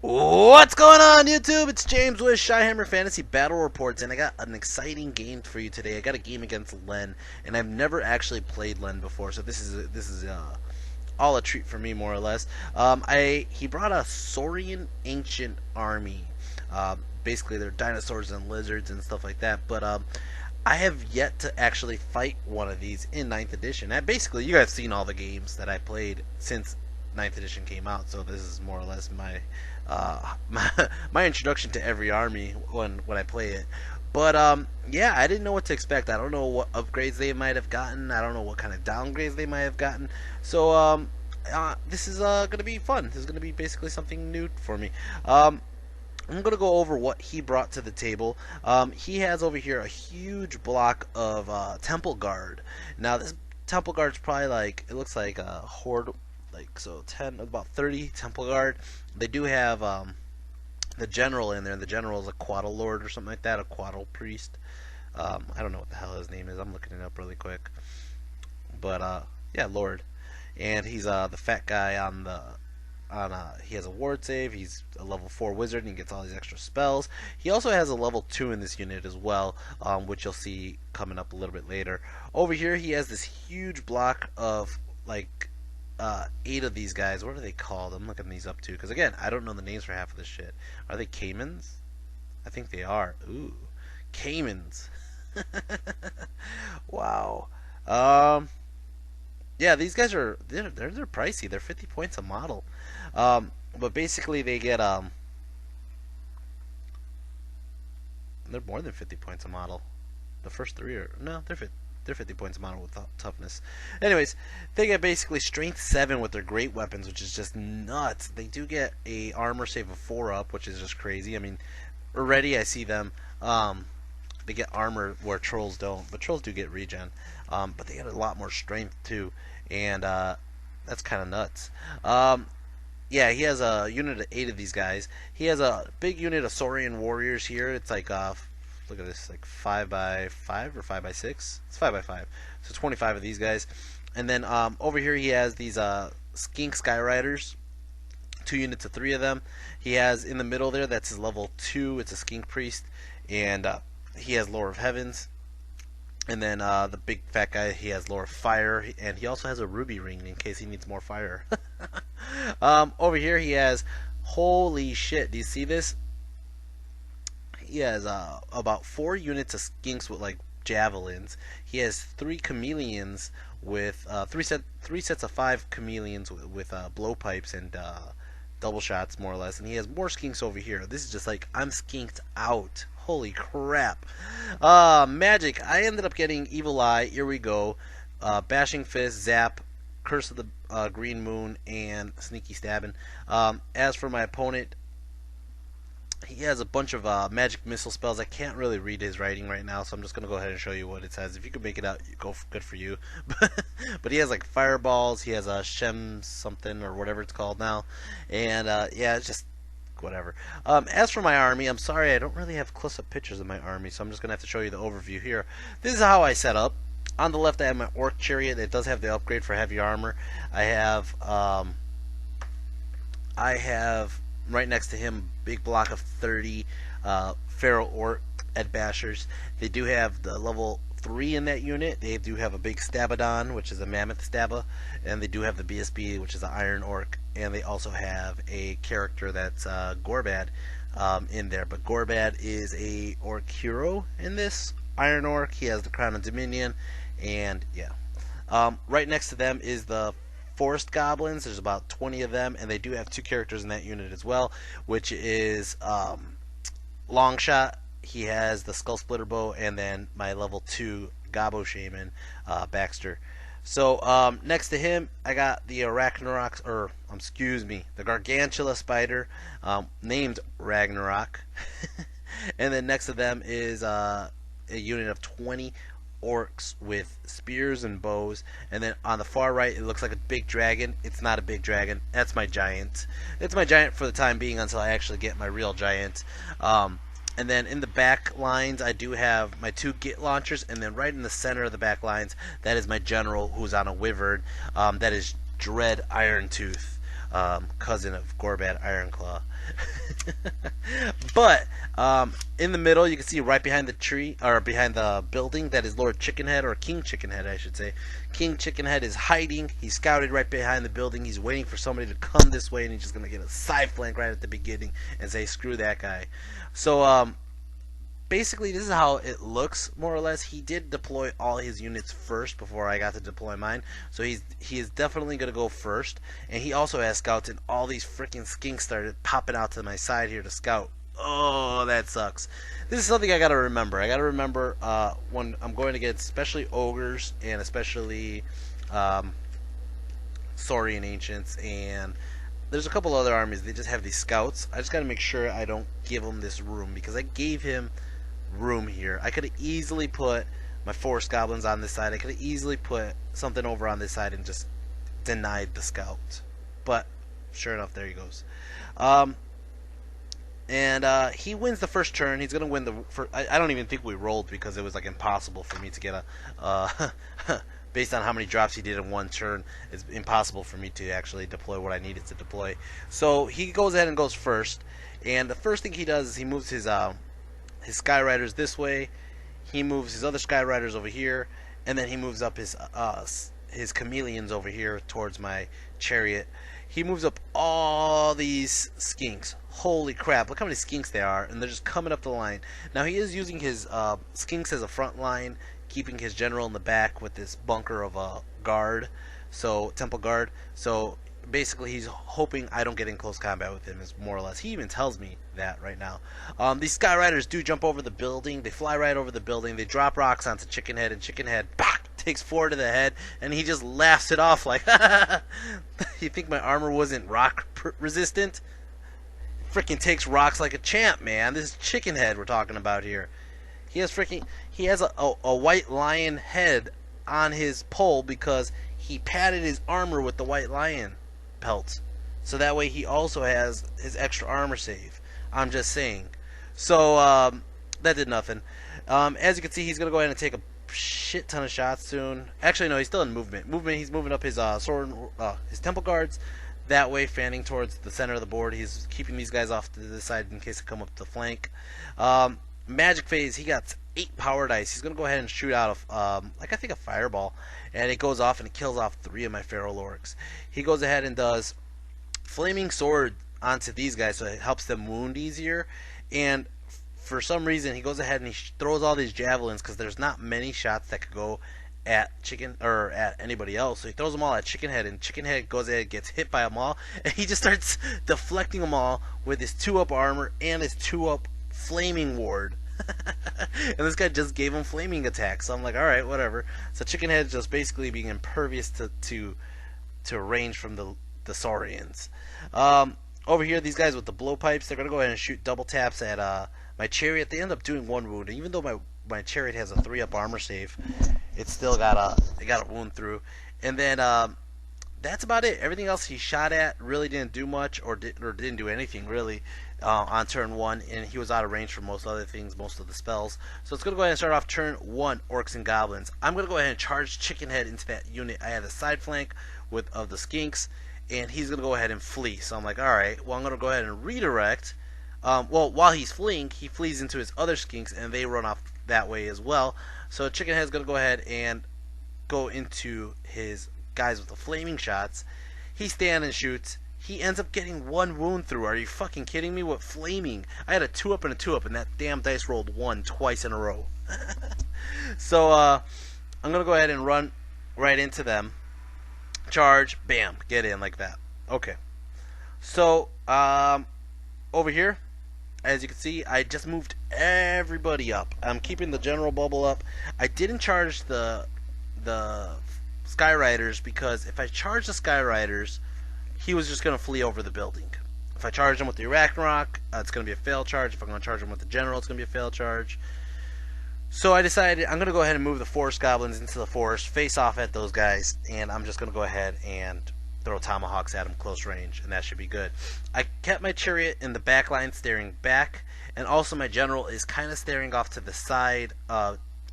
What's going on, YouTube? It's James with Shyhammer Fantasy Battle Reports, and I got an exciting game for you today. I got a game against Len, and I've never actually played Len before, so this is all a treat for me, more or less. He brought a Saurian ancient army. Basically, they're dinosaurs and lizards and stuff like that. But I have yet to actually fight one of these in Ninth Edition. And basically, you guys have seen all the games that I played since Ninth Edition came out, so this is more or less my introduction to every army when I play it. But yeah, I didn't know what to expect. I don't know what upgrades they might have gotten. I don't know what kind of downgrades they might have gotten. So this is gonna be fun. This is gonna be basically something new for me. I'm going to go over what he brought to the table. He has over here a huge block of Temple Guard. Now, this Temple Guard is probably like, it looks like a horde, like, so 10, about 30 Temple Guard. They do have the General in there. The General is a Quaddle Lord or something like that, a Quaddle Priest. I don't know what the hell his name is. I'm looking it up really quick. But, yeah, Lord. And he's the fat guy on the... he has a ward save. He's a level 4 wizard and he gets all these extra spells. He also has a level 2 in this unit as well, which you'll see coming up a little bit later. Over here he has this huge block of like 8 of these guys. What are they called? I'm looking these up too, because again, I don't know the names for half of this shit. Are they caimans? I think they are. Ooh, caimans. Wow. Yeah, these guys are they're pricey. They're 50 points a model. But basically they get they're more than 50 points a model. The first 3 are no, they're 50 points a model with toughness. Anyways, they get basically strength 7 with their great weapons, which is just nuts. They do get a armor save of 4 up, which is just crazy. I mean, already I see them they get armor where trolls don't, but trolls do get regen. But they get a lot more strength too, and that's kind of nuts. Yeah, he has a unit of 8 of these guys. He has a big unit of Saurian warriors here. It's like look at this, like 5x5 or 5x6. It's 5x5, so 25 of these guys. And then over here he has these skink skyriders. 2 units of 3 of them. He has in the middle there, that's his level 2. It's a skink priest, and he has Lore of Heavens. And then the big fat guy, he has Lore of Fire, and he also has a ruby ring in case he needs more fire. Over here he has, holy shit, do you see this? He has about 4 units of skinks with like javelins. He has 3 chameleons with 3 sets of 5 chameleons with blowpipes and double shots, more or less. And he has more skinks over here. This is just like, I'm skinked out. Holy crap. Magic. I ended up getting Evil Eye. Here we go. Bashing Fist, Zap, Curse of the Green Moon, and Sneaky Stabbing. As for my opponent, he has a bunch of magic missile spells. I can't really read his writing right now, so I'm just going to go ahead and show you what it says. If you can make it out, good for you. But he has like fireballs. He has a Shem something or whatever it's called now. And yeah, it's just whatever. As for my army, I'm sorry I don't really have close-up pictures of my army, so I'm just going to have to show you the overview here. This is how I set up. On the left I have my Orc Chariot. It does have the upgrade for heavy armor. I have right next to him a big block of 30 Feral Orc Ed Bashers. They do have the level 3 in that unit. They do have a big Stabadon, which is a Mammoth Staba, and they do have the BSB, which is an Iron Orc, and they also have a character that's Gorbad in there. But Gorbad is a Orc hero in this Iron Orc. He has the Crown of Dominion, and yeah. Right next to them is the Forest Goblins. There's about 20 of them, and they do have 2 characters in that unit as well, which is Longshot. He has the Skull Splitter Bow, and then my level 2 Gobbo Shaman, Baxter. So next to him, I got the Arachnarox, or excuse me, the Gargantula Spider, named Ragnarok. And then next to them is a unit of 20 orcs with spears and bows. And then on the far right, it looks like a big dragon. It's not a big dragon. That's my giant. It's my giant for the time being until I actually get my real giant. And then in the back lines, I do have my 2 Git launchers, and then right in the center of the back lines, that is my general who's on a wyvern. That is Dread Irontooth. cousin of Gorbad Ironclaw. But in the middle, you can see right behind the tree, or behind the building, that is Lord Chickenhead, or King Chickenhead, I should say. King Chickenhead is hiding. He's scouted right behind the building. He's waiting for somebody to come this way, and he's just going to get a side flank right at the beginning and say, screw that guy. So, basically, this is how it looks, more or less. He did deploy all his units first before I got to deploy mine. So he is definitely going to go first. And he also has scouts, and all these freaking skinks started popping out to my side here to scout. Oh, that sucks. This is something I got to remember. I got to remember when I'm going against especially ogres and especially Saurian ancients, and there's a couple other armies. They just have these scouts. I just got to make sure I don't give him this room, because I gave him room here. I could have easily put my forest goblins on this side. I could have easily put something over on this side and just denied the scout. But sure enough, there he goes. And he wins the first turn. He's gonna win the first. I don't even think we rolled, because it was like impossible for me to get a based on how many drops he did in one turn, it's impossible for me to actually deploy what I needed to deploy. So he goes ahead and goes first, and the first thing he does is he moves his Sky Riders this way, he moves his other Sky Riders over here, and then he moves up his chameleons over here towards my chariot. He moves up all these skinks. Holy crap, look how many skinks there are, and they're just coming up the line. Now he is using his skinks as a front line, keeping his general in the back with this bunker of a guard, so temple guard. So basically he's hoping I don't get in close combat with him, is more or less. He even tells me that right now. These Sky Riders do jump over the building. They fly right over the building. They drop rocks onto Chickenhead, and Chickenhead takes 4 to the head, and he just laughs it off like, you think my armor wasn't rock resistant? Freaking takes rocks like a champ, man. This is Chickenhead we're talking about here. He has a white lion head on his pole because he padded his armor with the white lion pelt. So that way he also has his extra armor save. I'm just saying. So that did nothing. As you can see, he's going to go ahead and take a shit ton of shots soon. Actually, no, he's still in movement. He's moving up his his temple guards. That way, fanning towards the center of the board. He's keeping these guys off to the side in case they come up the flank. Magic phase, he got 8 power dice. He's going to go ahead and shoot out like I think a fireball, and it goes off and it kills off 3 of my feral orcs. He goes ahead and does flaming sword onto these guys, so it helps them wound easier. And for some reason, he goes ahead and he throws all these javelins, because there's not many shots that could go at at anybody else. So he throws them all at Chickenhead, and Chickenhead goes ahead and gets hit by them all, and he just starts deflecting them all with his 2-up armor and his 2-up flaming ward. And this guy just gave him flaming attacks. So I'm like, alright, whatever. So Chickenhead's just basically being impervious to range from the Saurians. Over here, these guys with the blowpipes, they're going to go ahead and shoot double taps at my chariot. They end up doing 1 wound, and even though my chariot has a 3-up armor save, it still got a wound through. And then that's about it. Everything else he shot at really didn't do much, or didn't do anything really on turn 1, and he was out of range for most other things, most of the spells. So it's going to go ahead and start off turn 1, Orcs and Goblins. I'm going to go ahead and charge Chickenhead into that unit. I have the side flank of the skinks, and he's going to go ahead and flee. So I'm like, alright, well, I'm going to go ahead and redirect. Well, while he's fleeing, he flees into his other skinks, and they run off that way as well. So Chickenhead's going to go ahead and go into his guys with the flaming shots. He stands and shoots. He ends up getting 1 wound through. Are you fucking kidding me? With flaming, I had a 2-up and a 2-up, and that damn dice rolled 1 twice in a row. So I'm going to go ahead and run right into them. Charge, bam, get in like that. Okay. So over here, as you can see, I just moved everybody up. I'm keeping the general bubble up. I didn't charge the Sky Riders, because if I charge the Sky Riders, he was just going to flee over the building. If I charge him with the Arachnarok, it's going to be a fail charge. If I'm going to charge him with the General, it's going to be a fail charge. So I decided I'm going to go ahead and move the Forest Goblins into the forest, face off at those guys, and I'm just going to go ahead and throw tomahawks at them close range, and that should be good. I kept my chariot in the back line staring back, and also my general is kind of staring off to the side,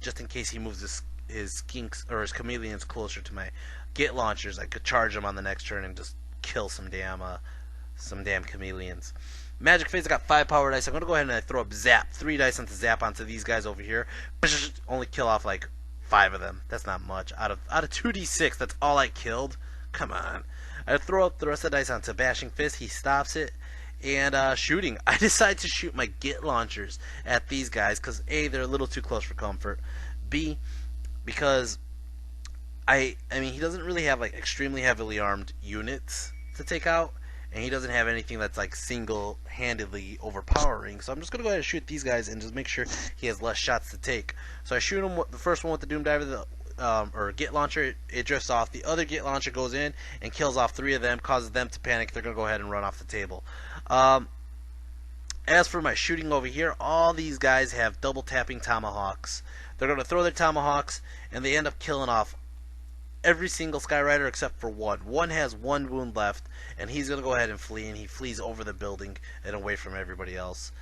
just in case he moves his skinks or his chameleons closer to my get launchers. I could charge them on the next turn and just kill some damn chameleons. Magic phase, I got 5 power dice. I'm going to go ahead and I throw up zap. 3 dice onto zap onto these guys over here. Only kill off like 5 of them. That's not much. Out of 2d6, that's all I killed. Come on. I throw up the rest of the dice onto bashing fist. He stops it. And shooting. I decide to shoot my git launchers at these guys because A, they're a little too close for comfort. B, because I mean, he doesn't really have like extremely heavily armed units to take out, and he doesn't have anything that's like single-handedly overpowering. So I'm just gonna go ahead and shoot these guys and just make sure he has less shots to take. So I shoot him. The first one with the Doom Diver, or git launcher, it drifts off. The other git launcher goes in and kills off 3 of them, causes them to panic. They're gonna go ahead and run off the table. As for my shooting over here, all these guys have double tapping tomahawks. They're gonna throw their tomahawks, and they end up killing off every single Skyrider except for one. One has 1 wound left, and he's going to go ahead and flee, and he flees over the building and away from everybody else.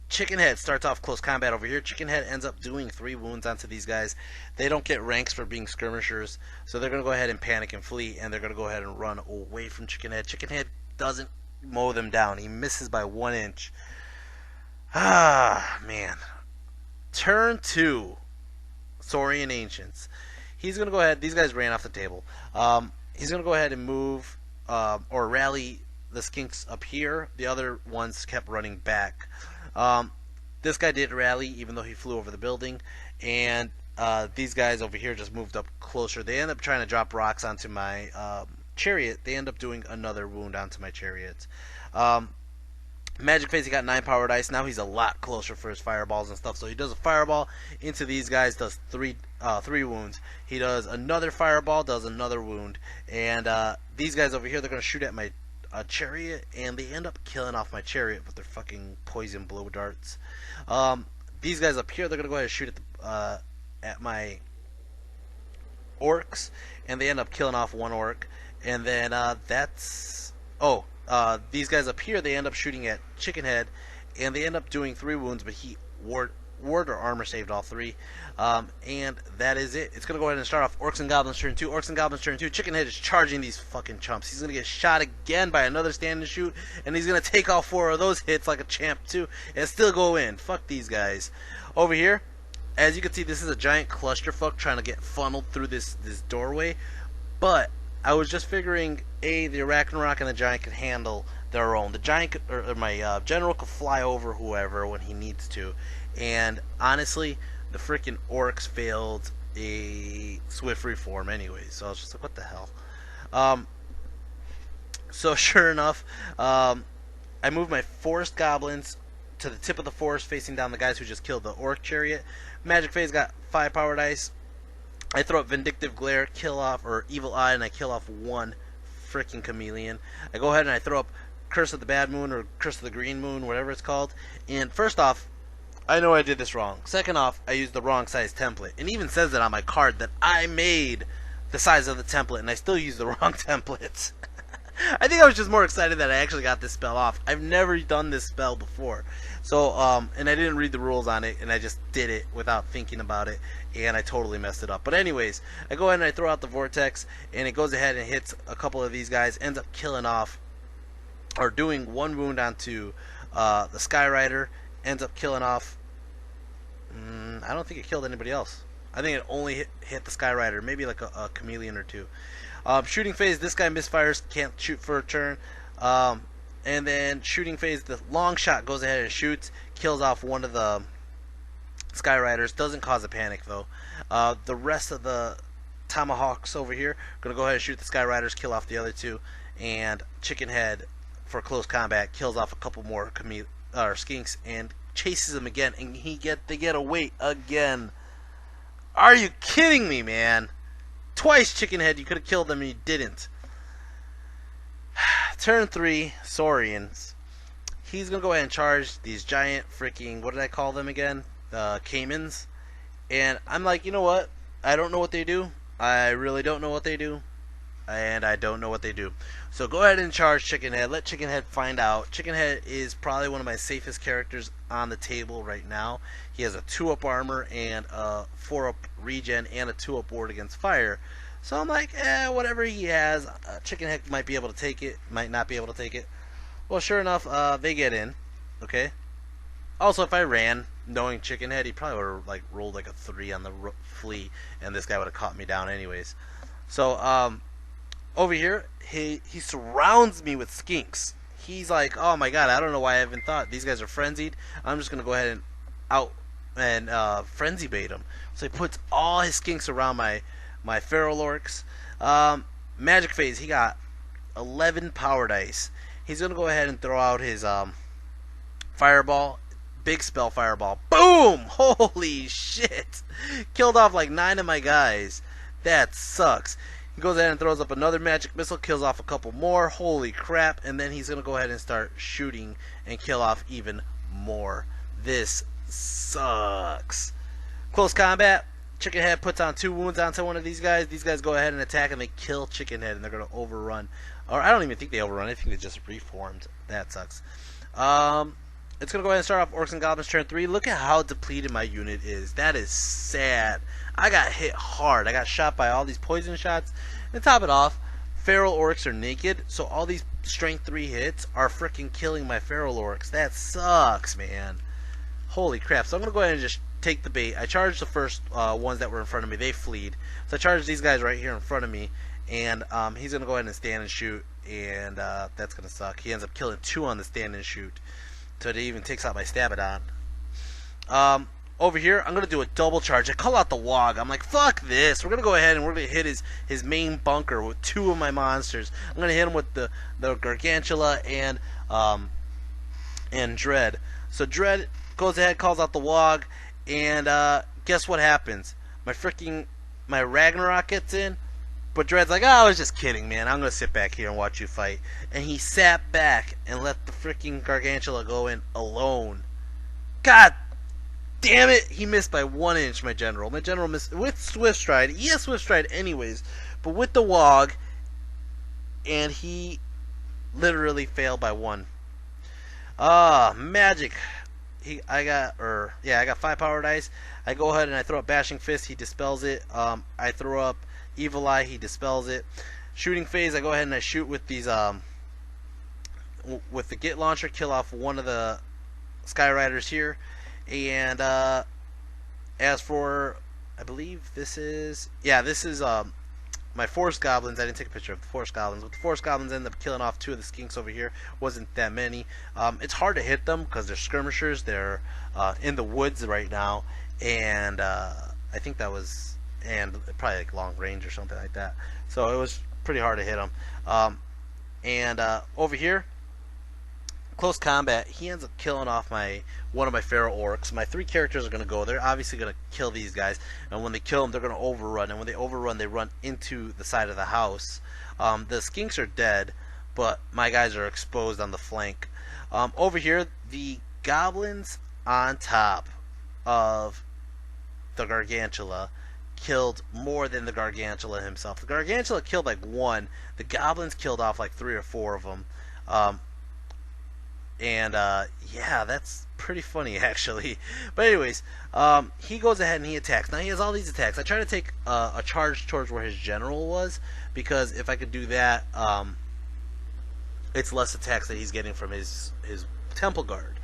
Chickenhead starts off close combat over here. Chickenhead ends up doing 3 wounds onto these guys. They don't get ranks for being skirmishers, so they're going to go ahead and panic and flee, and they're going to go ahead and run away from Chickenhead. Chickenhead doesn't mow them down. He misses by 1 inch. Ah, man. Turn 2. Saurian Ancients. He's going to go ahead. These guys ran off the table. He's going to go ahead and move or rally the skinks up here. The other ones kept running back. This guy did rally even though he flew over the building. And these guys over here just moved up closer. They end up trying to drop rocks onto my chariot. They end up doing another wound onto my chariot. Magic phase, he got 9 power dice. Now he's a lot closer for his fireballs and stuff. So he does a fireball into these guys, does 3 wounds. He does another fireball, does another wound. And these guys over here, they're going to shoot at my chariot, and they end up killing off my chariot with their fucking poison blow darts. These guys up here, they're going to go ahead and shoot at my orcs, and they end up killing off 1 orc. And then these guys up here, they end up shooting at Chickenhead, and they end up doing 3 wounds, but he ward or armor saved all 3. And that is it. It's going to go ahead and start off Orcs and Goblins turn 2. Orcs and Goblins turn 2. Chickenhead is charging these fucking chumps. He's going to get shot again by another stand and shoot, and he's going to take all 4 of those hits like a champ too, and still go in. Fuck these guys. Over here, as you can see, this is a giant clusterfuck trying to get funneled through this doorway, but I was just figuring, A, the Arachnarok and the Giant can handle their own. The Giant, or my General could fly over whoever when he needs to. And honestly, the freaking Orcs failed a Swift Reform anyway. So I was just like, what the hell? So sure enough, I moved my Forest Goblins to the tip of the forest facing down the guys who just killed the Orc Chariot. Magic phase got 5 power dice. I throw up Vindictive Glare, kill off, or Evil Eye, and I kill off 1 freaking chameleon. I go ahead and I throw up Curse of the Bad Moon, or Curse of the Green Moon, whatever it's called. And first off, I know I did this wrong. Second off, I used the wrong size template. It even says it on my card that I made the size of the template, and I still used the wrong templates. I think I was just more excited that I actually got this spell off. I've never done this spell before. So, and I didn't read the rules on it, and I just did it without thinking about it, and I totally messed it up. But anyways, I go ahead and I throw out the Vortex, and it goes ahead and hits a couple of these guys, ends up killing off, or doing 1 wound onto the Skyrider, ends up killing off, I don't think it killed anybody else. I think it only hit the Skyrider, maybe like a chameleon or 2. Shooting phase, this guy misfires, can't shoot for a turn. And then shooting phase, the long shot goes ahead and shoots, kills off 1 of the Skyriders, doesn't cause a panic though. The rest of the Tomahawks over here are going to go ahead and shoot the Skyriders, kill off the other 2, and Chickenhead, for close combat, kills off a couple more skinks and chases them again, and they get away again. Are you kidding me, man? Twice, Chickenhead, you could have killed them and you didn't. Turn 3, Saurians. He's going to go ahead and charge these giant freaking, what did I call them again? Caimans. And I'm like, you know what? I don't know what they do. I really don't know what they do. And I don't know what they do. So go ahead and charge Chickenhead. Let Chickenhead find out. Chickenhead is probably one of my safest characters on the table right now. He has a 2-up armor and a 4-up regen and a 2-up ward against fire. So I'm like, whatever he has, Chicken Head might be able to take it, might not be able to take it. Well, sure enough, they get in. Okay. Also, if I ran, knowing Chicken Head, he probably would have like rolled like a 3 on the flea, and this guy would have caught me down anyways. So, over here, he surrounds me with skinks. He's like, oh my god, I don't know why I haven't thought. These guys are frenzied. I'm just gonna go ahead and frenzy bait him. So he puts all his skinks around my feral orcs. Magic phase. He got 11 power dice. He's gonna go ahead and throw out his fireball. Big spell fireball. Boom! Holy shit! Killed off like 9 of my guys. That sucks. He goes ahead and throws up another magic missile, kills off a couple more. Holy crap. And then he's going to go ahead and start shooting and kill off even more. This sucks. Close combat. Chicken Head puts on 2 wounds onto one of these guys. These guys go ahead and attack and they kill Chicken Head and they're going to overrun. Or I don't even think they overrun. I think they just reformed. That sucks. It's going to go ahead and start off Orcs and Goblins turn 3. Look at how depleted my unit is. That is sad. I got hit hard. I got shot by all these poison shots. And to top it off, feral orcs are naked, so all these strength 3 hits are freaking killing my feral orcs. That sucks, man. Holy crap. So I'm going to go ahead and just take the bait. I charged the first ones that were in front of me. They fleed. So I charged these guys right here in front of me. And he's going to go ahead and stand and shoot. And that's going to suck. He ends up killing 2 on the stand and shoot. So it even takes out my Stabadon. Over here, I'm going to do a double charge. I call out the Wog. I'm like, fuck this. We're going to go ahead and we're going to hit his main bunker with 2 of my monsters. I'm going to hit him with the Gargantula and Dread. So Dread goes ahead, calls out the Wog, and guess what happens? My Ragnarok gets in, but Dread's like, oh, I was just kidding, man. I'm going to sit back here and watch you fight. And he sat back and let the freaking Gargantula go in alone. God damn it! He missed by 1 inch, my general. My general missed with Swift Stride. He has Swift Stride anyways, but with the Wog, and he literally failed by 1. Magic. I got 5 power dice. I go ahead and I throw up Bashing Fist. He dispels it. I throw up Evil Eye. He dispels it. Shooting phase. I go ahead and I shoot with these with the Git launcher. Kill off one of the Sky Riders here. And as for, I believe this is my Forest Goblins. I didn't take a picture of the Forest Goblins, but the Forest Goblins ended up killing off 2 of the skinks over here. Wasn't that many. It's hard to hit them because they're skirmishers. They're in the woods right now, and I think that was probably like long range or something like that. So it was pretty hard to hit them. And over here, close combat, he ends up killing off one of my feral orcs. My 3 characters are going to go. They're obviously going to kill these guys, and when they kill them, they're going to overrun. And when they overrun, they run into the side of the house. The skinks are dead, but my guys are exposed on the flank. Over here, the goblins on top of the Gargantula killed more than the Gargantula himself. The Gargantula killed like 1. The goblins killed off like 3 or 4 of them. Yeah, that's pretty funny actually. But anyways, he goes ahead and he attacks. Now he has all these attacks. I try to take a charge towards where his general was, because if I could do that, it's less attacks that he's getting from his temple guard.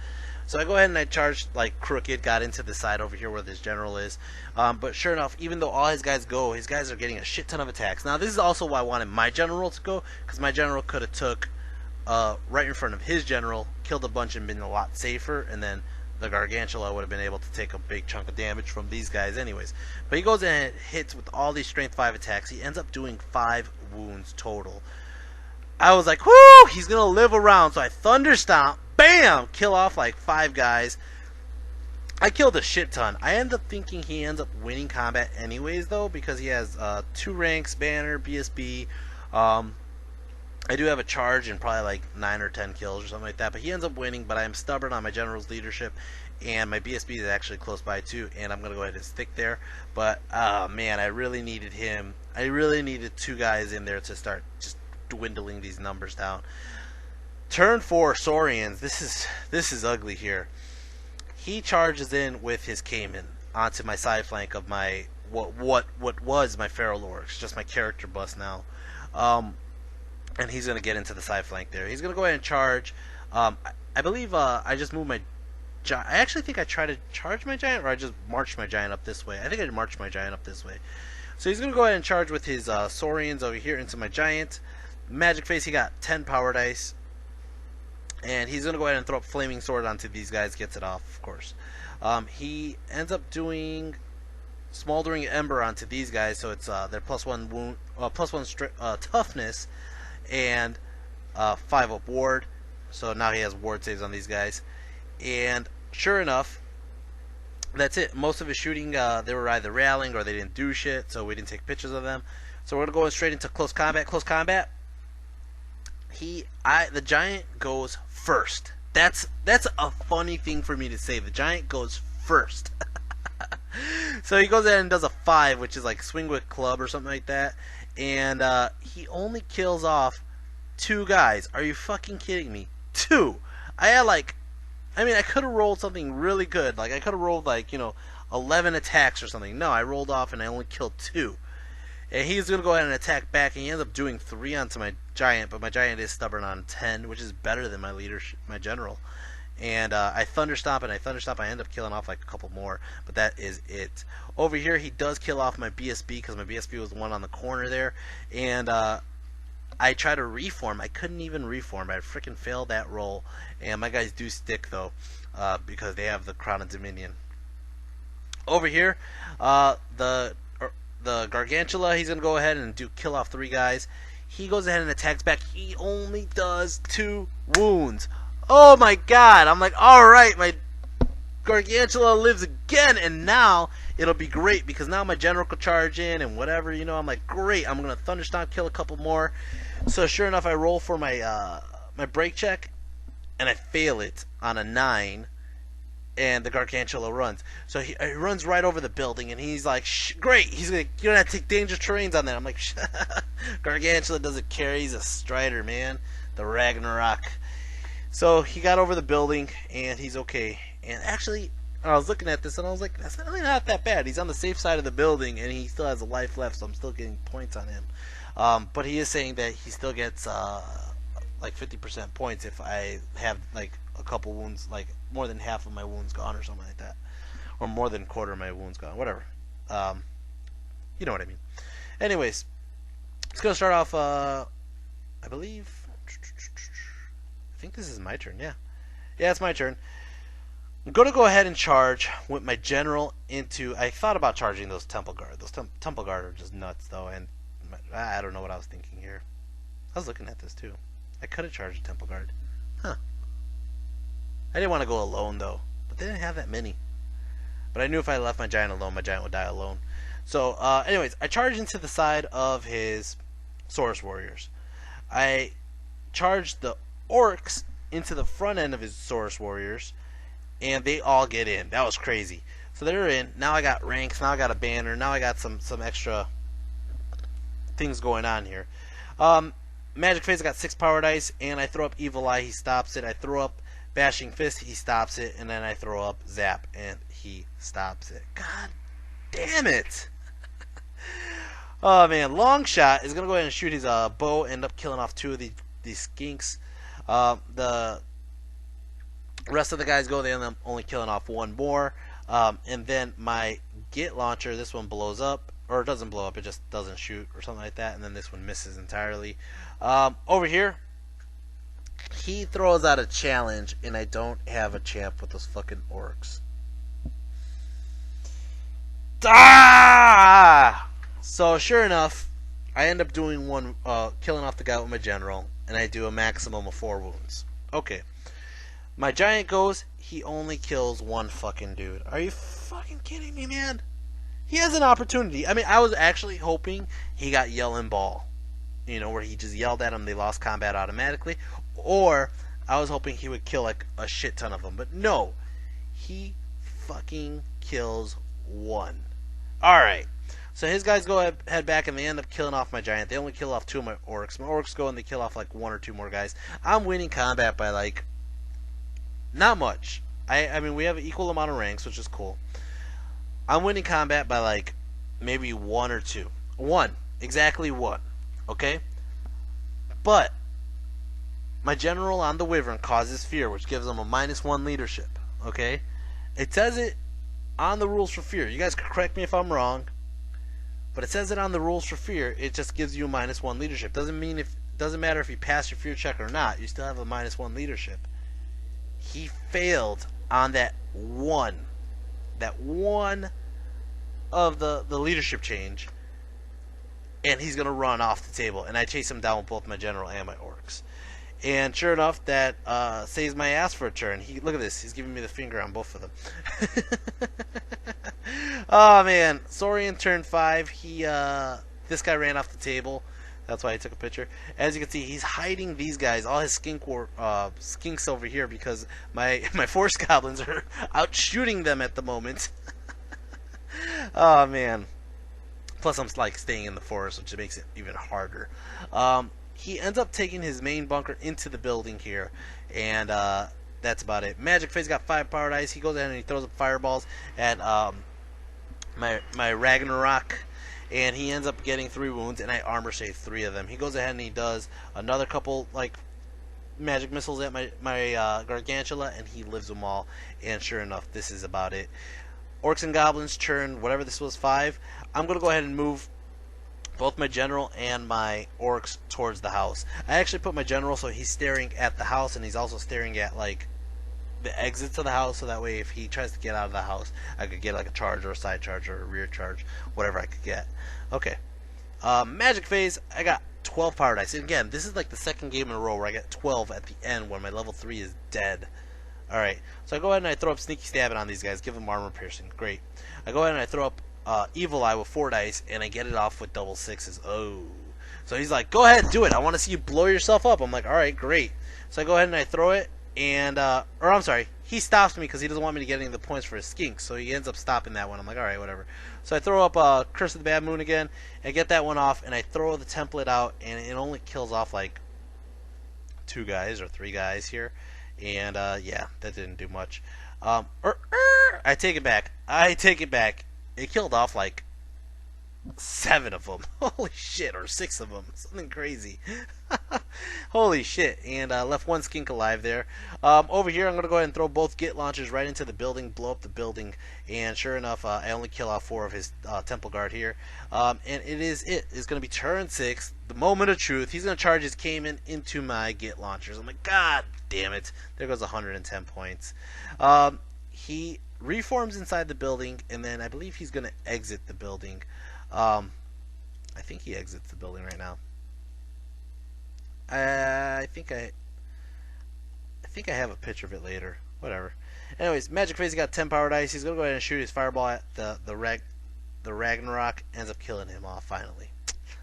So I go ahead and I charged like crooked, got into the side over here where this general is. But sure enough, even though all his guys go, his guys are getting a shit ton of attacks. Now this is also why I wanted my general to go, because my general could have took right in front of his general, killed a bunch and been a lot safer, and then the Gargantula would have been able to take a big chunk of damage from these guys anyways. But he goes in and hits with all these strength 5 attacks. He ends up doing 5 wounds total. I was like, whoo, he's gonna live around. So I thunder stomp, bam, kill off like 5 guys. I killed a shit ton. I end up thinking he ends up winning combat anyways though, because he has 2 ranks, banner, BSB. I do have a charge and probably like 9 or 10 kills or something like that, but he ends up winning. But I'm stubborn on my general's leadership, and my BSB is actually close by too, and I'm gonna go ahead and stick there. But man, I really needed him. I really needed 2 guys in there to start just dwindling these numbers down. Turn 4 Saurians. This is ugly here. He charges in with his Cayman onto my side flank of my what was my feral orcs, just my character bus now. And he's gonna get into the side flank there. He's gonna go ahead and charge. I believe I just moved my. I actually think I tried to charge my giant, or I just marched my giant up this way. I think I marched my giant up this way. So he's gonna go ahead and charge with his Saurians over here into my giant. Magic Face, he got 10 power dice. And he's going to go ahead and throw up Flaming Sword onto these guys. Gets it off, of course. He ends up doing Smoldering Ember onto these guys. So it's their +1 wound, +1 toughness, and 5 up ward. So now he has ward saves on these guys. And sure enough, that's it. Most of his shooting, they were either rallying or they didn't do shit. So we didn't take pictures of them. So we're going to go straight into close combat. Close combat. The giant goes first. That's a funny thing for me to say. The giant goes first. So he goes ahead and does a 5, which is like swing with club or something like that, and he only kills off 2 guys. Are you fucking kidding me? 2. I could have rolled something really good. Like I could have rolled 11 attacks or something. No, I rolled off and I only killed 2. And he's going to go ahead and attack back, and he ends up doing 3 onto my giant, but my giant is stubborn on 10, which is better than my general. And I Thunderstomp, I end up killing off like a couple more, but that is it. Over here, he does kill off my BSB, because my BSB was the one on the corner there. And I try to reform. I couldn't even reform. I freaking failed that roll. And my guys do stick, though, because they have the Crown of Dominion. Over here, the Gargantula, he's going to go ahead and kill off 3 guys. He goes ahead and attacks back. He only does 2 wounds. Oh my god. I'm like, alright, my Gargantula lives again, and now it'll be great, because now my general could charge in and whatever, I'm like, great, I'm going to Thunderstomp, kill a couple more. So sure enough, I roll for my my break check, and I fail it on a 9. And the Gargantula runs. So he runs right over the building, and he's like, great, he's like, you don't have to take dangerous terrains on that. I'm like, Gargantula doesn't care, he's a Strider, man. The Ragnarok. So he got over the building, and he's okay. And actually, I was looking at this, and I was like, that's really not that bad. He's on the safe side of the building, and he still has a life left, so I'm still getting points on him. But he is saying that he still gets like 50% points if I have like a couple wounds, like more than half of my wounds gone or something like that, or more than a quarter of my wounds gone, whatever. You know what I mean. Anyways, it's gonna start off. I believe. I think this is my turn. Yeah, it's my turn. I'm gonna go ahead and charge with my general into. I thought about charging those Temple Guard. Those Temple Guard are just nuts, though, and I don't know what I was thinking here. I was looking at this too. I could have charged a Temple Guard. Huh. I didn't want to go alone, though. But they didn't have that many. But I knew if I left my giant alone, my giant would die alone. So, anyways, I charged into the side of his Saurus Warriors. I charged the Orcs into the front end of his Saurus Warriors. And they all get in. That was crazy. So they're in. Now I got ranks. Now I got a banner. Now I got some extra things going on here. Magic Face, I got 6 power dice, and I throw up Evil Eye, he stops it. I throw up Bashing Fist, he stops it, and then I throw up Zap, and he stops it. God damn it! Oh man, Long Shot is gonna go ahead and shoot his bow, end up killing off 2 of these skinks. The rest of the guys go, they end up only killing off 1 more. And then my Git launcher, this one blows up. Or it doesn't blow up, it just doesn't shoot or something like that, and then this one misses entirely. Over here, he throws out a challenge, and I don't have a champ with those fucking orcs. Ah! So sure enough, I end up doing one, killing off the guy with my general, and I do a maximum of 4 wounds. Okay. My giant goes, he only kills 1 fucking dude. Are you fucking kidding me, man? He has an opportunity. I mean, I was actually hoping he got Yell and Ball. Where he just yelled at them, they lost combat automatically. Or I was hoping he would kill like a shit ton of them. But no. He fucking kills 1. Alright. So his guys head back, and they end up killing off my giant. They only kill off 2 of my orcs. My orcs go and they kill off like 1 or 2 more guys. I'm winning combat by like not much. I mean, we have an equal amount of ranks, which is cool. I'm winning combat by like maybe one or two. One. Exactly one. Okay? But my general on the Wyvern causes fear, which gives him a -1 leadership. Okay? It says it on the rules for fear. You guys can correct me if I'm wrong. But it says it on the rules for fear. It just gives you a -1 leadership. Doesn't matter if you pass your fear check or not. You still have a -1 leadership. He failed on that one of the leadership change, and he's gonna run off the table. And I chase him down with both my general and my orcs. And sure enough, that saves my ass for a turn. Look at this. He's giving me the finger on both of them. Oh man, Saurian turn 5. This guy ran off the table. That's why I took a picture. As you can see, he's hiding these guys, all his skinks over here, because my force goblins are out shooting them at the moment. Oh man. Plus, I'm like staying in the forest, which makes it even harder. He ends up taking his main bunker into the building here, and that's about it. Magic Face got 5 power dice. He goes ahead and he throws up fireballs at my Ragnarok, and he ends up getting 3 wounds, and I armor save 3 of them. He goes ahead and he does another couple like magic missiles at my Gargantula, and he lives them all. And sure enough, this is about it. Orcs and Goblins turn, whatever this was, 5. I'm gonna go ahead and move both my general and my orcs towards the house. I actually put my general so he's staring at the house, and he's also staring at like the exits of the house, so that way if he tries to get out of the house, I could get like a charge or a side charge or a rear charge, whatever I could get. Okay. Magic phase, I got 12 power dice. And again, this is like the second game in a row where I get 12 at the end when my level 3 is dead. Alright, so I go ahead and I throw up Sneaky Stabbing on these guys, give them armor piercing. Great. I go ahead and I throw up Evil Eye with 4 dice, and I get it off with double 6s. Oh. So he's like, go ahead, do it. I want to see you blow yourself up. I'm like, alright, great. So I go ahead and I throw it, and, or I'm sorry, he stops me because he doesn't want me to get any of the points for his skink, so he ends up stopping that one. I'm like, alright, whatever. So I throw up Curse of the Bad Moon again, and I get that one off, and I throw the template out, and it only kills off like 2 guys or 3 guys here. And yeah, that didn't do much. I take it back. It killed off like 7 of them. Holy shit, or 6 of them. Something crazy. Holy shit. And left 1 skink alive there. Over here, I'm going to go ahead and throw both Git launchers right into the building, blow up the building. And sure enough, I only kill off 4 of his temple guard here. And it's going to be turn 6. The moment of truth. He's going to charge his Cayman into my Git launchers. I'm like, God damn it. There goes 110 points. He reforms inside the building, and then I believe he's going to exit the building. I think he exits the building right now. I think I have a picture of it later. Whatever. Anyways, Magic Face got 10 power dice. He's gonna go ahead and shoot his fireball at the Ragnarok. Ends up killing him off finally.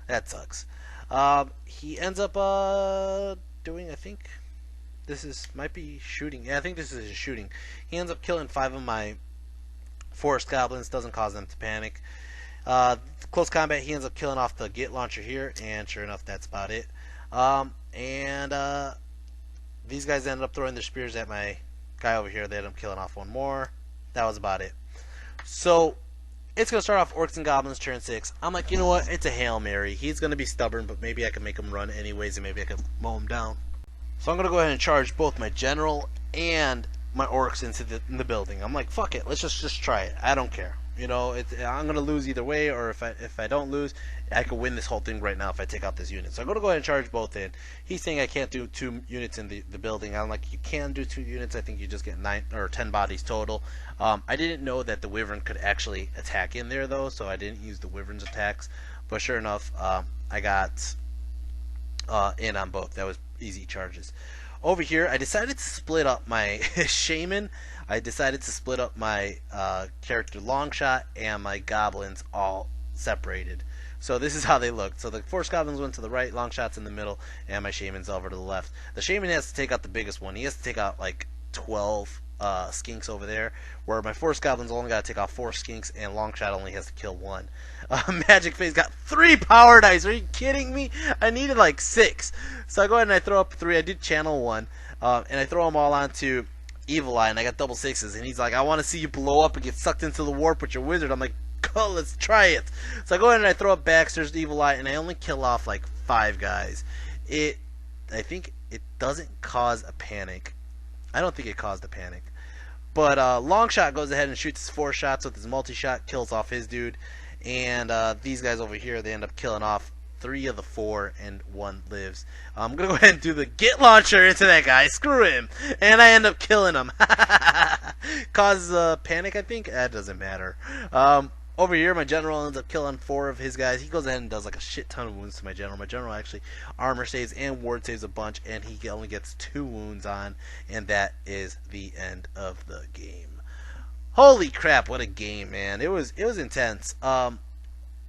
That sucks. He ends up doing, I think might be shooting. Yeah, I think this is his shooting. He ends up killing 5 of my forest goblins. Doesn't cause them to panic. Close combat, he ends up killing off the Git launcher here, and sure enough, that's about it. These guys ended up throwing their spears at my guy over here. They ended up killing off 1 more. That was about it. So it's gonna start off Orcs and Goblins turn 6. I'm like, you know what? It's a Hail Mary. He's gonna be stubborn, but maybe I can make him run anyways, and maybe I can mow him down. So I'm gonna go ahead and charge both my general and my orcs into the building. I'm like, fuck it, let's just try it. I don't care. You know, I'm gonna lose either way, or if I don't lose, I could win this whole thing right now if I take out this unit. So I'm gonna go ahead and charge both in. He's saying I can't do 2 units in the building. I'm like, you can do 2 units. I think you just get 9 or 10 bodies total. I didn't know that the Wyvern could actually attack in there though, so I didn't use the Wyvern's attacks. But sure enough, I got in on both. That was easy charges. Over here, I decided to split up my Shaman. I decided to split up my character Longshot and my Goblins all separated. So this is how they looked. So the Force Goblins went to the right, Longshot's in the middle, and my Shaman's over to the left. The Shaman has to take out the biggest one. He has to take out like 12 skinks over there, where my Force Goblins only got to take out 4 skinks, and Longshot only has to kill 1. Magic Face got 3 power dice. Are you kidding me? I needed like 6. So I go ahead and I throw up 3. I did channel 1, and I throw them all onto Evil Eye, and I got double 6s. And he's like, I want to see you blow up and get sucked into the warp with your wizard. I'm like, go, let's try it. So I go ahead and I throw up Baxter's Evil Eye, and I only kill off like 5 guys. I think it doesn't cause a panic. I don't think it caused a panic. But Longshot goes ahead and shoots his 4 shots with his multi-shot, kills off his dude. And these guys over here, they end up killing off 3 of the 4, and 1 lives. I'm going to go ahead and do the Git Launcher into that guy. Screw him. And I end up killing him. Causes panic, I think? That doesn't matter. Over here, my general ends up killing 4 of his guys. He goes ahead and does like a shit ton of wounds to my general. My general actually armor saves and ward saves a bunch, and he only gets 2 wounds on, and that is the end of the game. Holy crap, what a game, man. It was intense.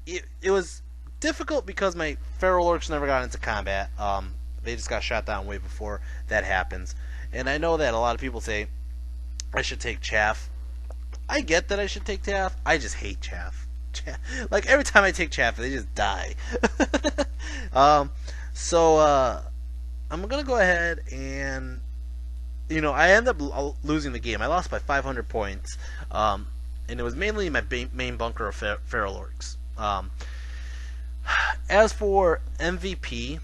It was difficult because my feral orcs never got into combat. They just got shot down way before that happens. And I know that a lot of people say I should take chaff. I get that I should take chaff. I just hate chaff. Like every time I take chaff, they just die. So I'm gonna go ahead and I end up losing the game. I lost by 500 points, and it was mainly my main bunker of feral orcs. As for MVP,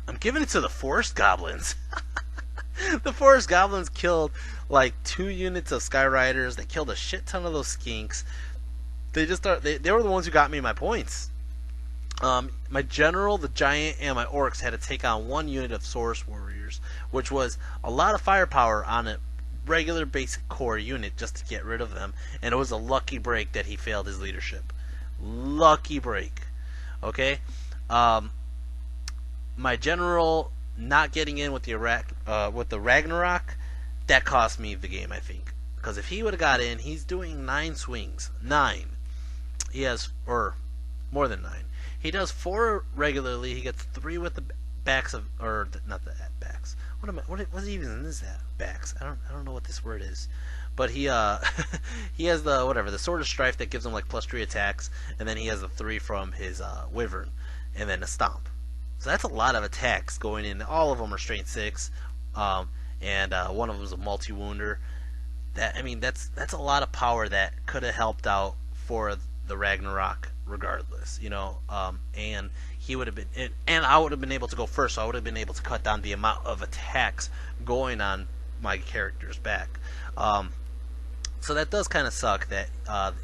I'm giving it to the Forest Goblins. The Forest Goblins killed like 2 units of Skyriders. They killed a shit ton of those skinks. They were the ones who got me my points. My general, the giant, and my orcs had to take on 1 unit of Saurus warriors, which was a lot of firepower on a regular basic core unit just to get rid of them. And it was a lucky break that he failed his leadership. Lucky break. Okay. My general not getting in with the Ragnarok, that cost me the game, I think. Because if he would have got in, he's doing 9 swings. 9. He has, or more than 9. He does 4 regularly. He gets 3 with the backs of, or not the backs. What even is that? Backs. I don't know what this word is. But he he has the Sword of Strife that gives him like +3 attacks, and then he has the 3 from his Wyvern, and then a Stomp. So that's a lot of attacks going in. All of them are strength 6, and one of them is a multi-wounder. That's a lot of power that could have helped out for the Ragnarok regardless, and he would have been, and I would have been able to go first, so I would have been able to cut down the amount of attacks going on my character's back. So that does kind of suck that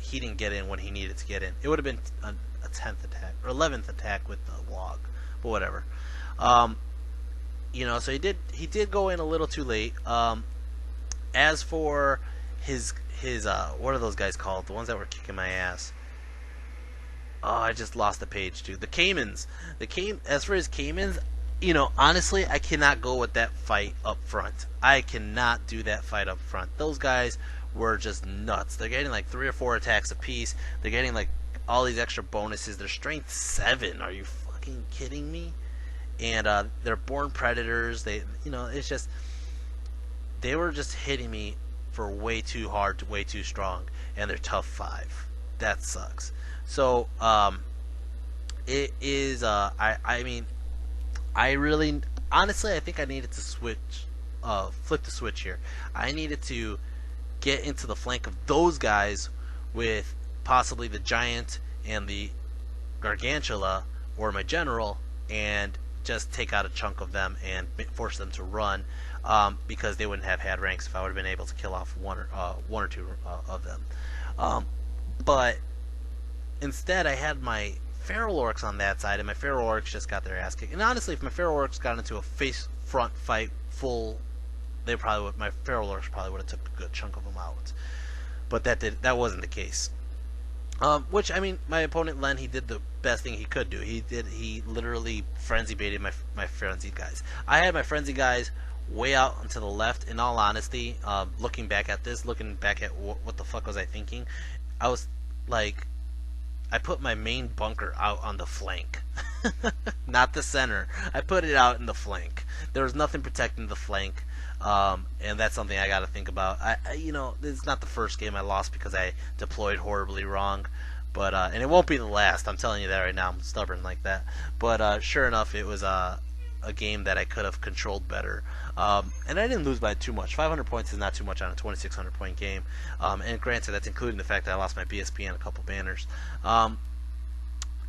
he didn't get in when he needed to get in. It would have been a 10th attack or 11th attack with the log. But whatever. So he did go in a little too late. As for his what are those guys called? The ones that were kicking my ass. Oh, I just lost the page too. The Caimans. As for his Caimans, honestly, I cannot go with that fight up front. I cannot do that fight up front. Those guys were just nuts. They're getting like 3 or 4 attacks apiece. They're getting like all these extra bonuses. They're strength 7. Are you kidding me? And they're born predators. It's just they were just hitting me for way too hard, way too strong, and they're tough 5. That sucks. So it is. I really, honestly, I think I needed to flip the switch here. I needed to get into the flank of those guys with possibly the giant and the Gargantula, or my general, and just take out a chunk of them and force them to run, because they wouldn't have had ranks if I would have been able to kill off one or two of them. But instead, I had my feral orcs on that side, and my feral orcs just got their ass kicked. And honestly, if my feral orcs got into a face-front fight full, my feral orcs probably would have took a good chunk of them out. But that wasn't the case. Which, my opponent Len, he did the best thing he could do. He literally frenzy baited my frenzied guys. I had my frenzy guys way out and to the left. In all honesty, looking back at what the fuck was I thinking, I was like, I put my main bunker out on the flank. Not the center. I put it out in the flank. There was nothing protecting the flank. And that's something I got to think about. This is not the first game I lost because I deployed horribly wrong, but and it won't be the last. I'm telling you that right now. I'm stubborn like that. But sure enough, it was a game that I could have controlled better. And I didn't lose by too much. 500 points is not too much on a 2,600 point game. And granted, that's including the fact that I lost my BSP and a couple banners.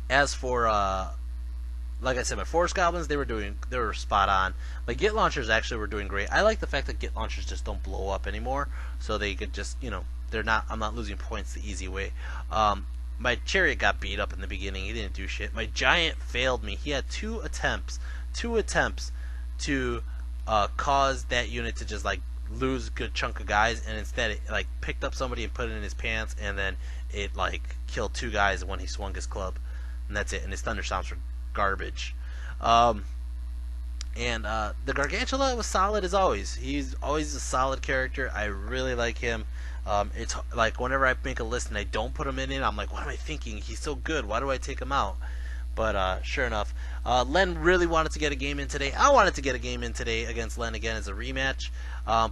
As for like I said, my Forest Goblins, they were spot on. My Git launchers actually were doing great. I like the fact that Git launchers just don't blow up anymore, so they could just, I'm not losing points the easy way. My Chariot got beat up in the beginning. He didn't do shit. My Giant failed me. He had two attempts to cause that unit to just like lose a good chunk of guys, and instead it like picked up somebody and put it in his pants, and then it like killed two guys when he swung his club, and that's it. And his Thunderstorms were garbage. The Gargantula was solid as always. He's always a solid character. I really like him. It's like whenever I make a list and I don't put him in it, I'm like, what am I thinking? He's so good. Why do I take him out? But sure enough, Len really wanted to get a game in today. I wanted to get a game in today against Len again as a rematch,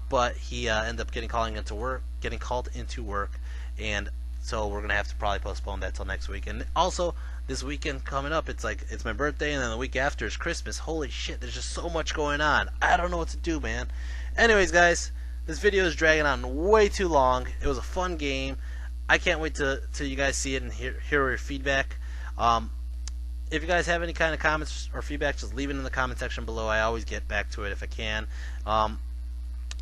but he ended up getting called into work, and so we're gonna have to probably postpone that till next week. And also, this weekend coming up, it's my birthday, and then the week after is Christmas. Holy shit, there's just so much going on. I don't know what to do, man. Anyways, guys, this video is dragging on way too long. It was a fun game. I can't wait till you guys see it and hear your feedback. If you guys have any kind of comments or feedback, just leave it in the comment section below. I always get back to it if I can.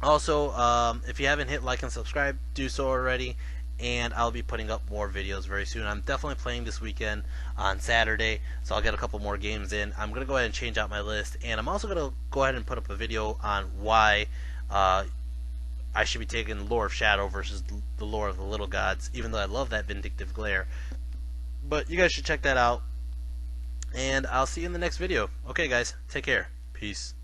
Also, if you haven't hit like and subscribe, do so already. And I'll be putting up more videos very soon. I'm definitely playing this weekend on Saturday, so I'll get a couple more games in. I'm going to go ahead and change out my list, and I'm also going to go ahead and put up a video on why I should be taking Lore of Shadow versus the Lore of the Little Gods, even though I love that Vindictive Glare. But you guys should check that out, and I'll see you in the next video. Okay, guys, take care. Peace.